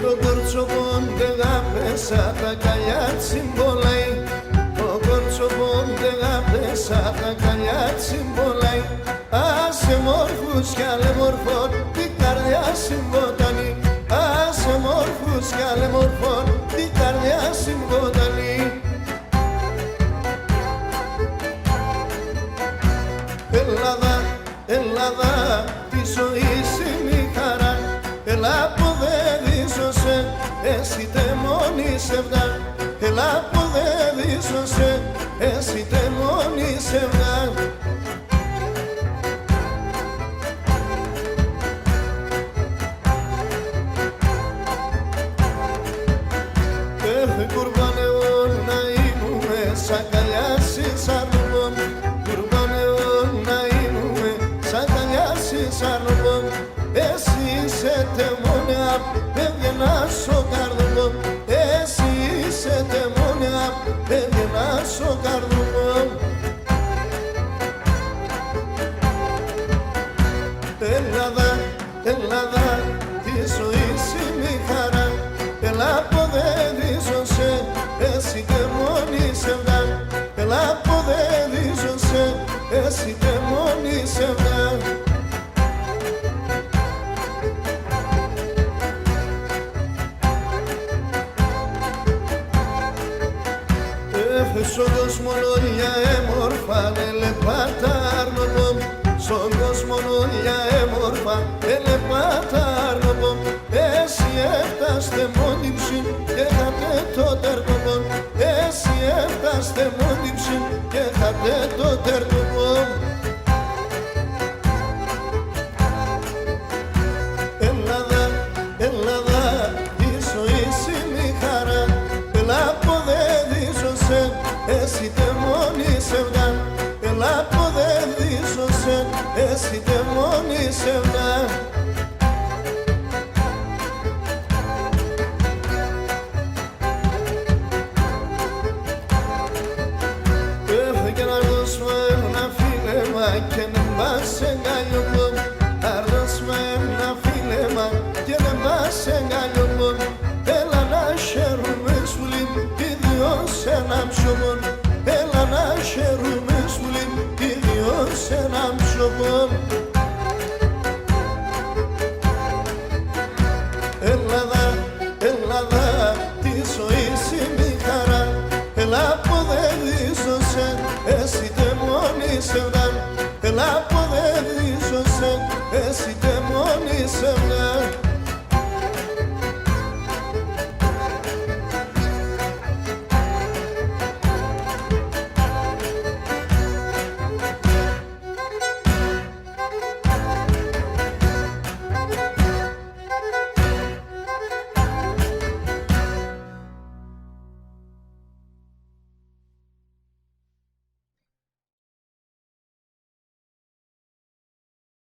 το κορτσοπόν τεγάπεσα τα καλιά τσιμπολάει. Το κορτσοπόν τεγάπεσα τα καλιά τσιμπολάει. Άσε μόρφους κι άλλε μορφών την καρδιά συμποτανεί. Άσε μόρφους κι άλλε μορφών την καρδιά συμποτανεί. Ελλάδα, Ελλάδα, τη ζωή είναι η χαρά. Έλα που δεν δίσωσε, εσύ τεμόνι σεβδά. Έλα που δεν δίσωσε, εσύ τεμόνι σεβδά. Κουρβάνε να ήμουμε σαν καλιά συσαρνωμόν. Κουρβάνε να ήμουμε σαν καλιά συσαρνωμόν. Εσύ είσαι τεμόνια, έβγαινα στο καρδομό. Εσύ είσαι τεμόνια, έβγαινα στο καρδομό. Ελλάδα, Ελλάδα, τη ζωή είναι η χαρά. Έλα που δεν δίσωσε, εσύ τεμόνι σεβδά. Έλα που δεν δίσωσε, εσύ τεμόνι σεβδά. Στον κόσμο για έμορφα ελεπατάρνοπο. Στον κόσμο για έμορφα ελεπατάρνοπο. Εσύ έφταστε μόνη ψην και είχατε το τερκοπό. Εσύ έφταστε μόνη ψην και είχατε το τερκοπό. Ελλάδα, Ελλάδα, η ζωή είναι η χαρά. Έλα που δεν δίσωσε, εσύ τεμόνι σεβδά. Έλα που δεν δίσωσε, εσύ τεμόνι σεβδά. Έφυγε να δώσουμε ένα φίλεμα και δεν πας εγκαλιωμό. Αρδώσουμε ένα φίλεμα και δεν πας εγκαλιωμό. Έλα να χαίρουμε σουλή, οι δυο σε ένα ψωμόν. Έλα να χαίρουμε σουλή, οι δυο σε ένα ψωμόν.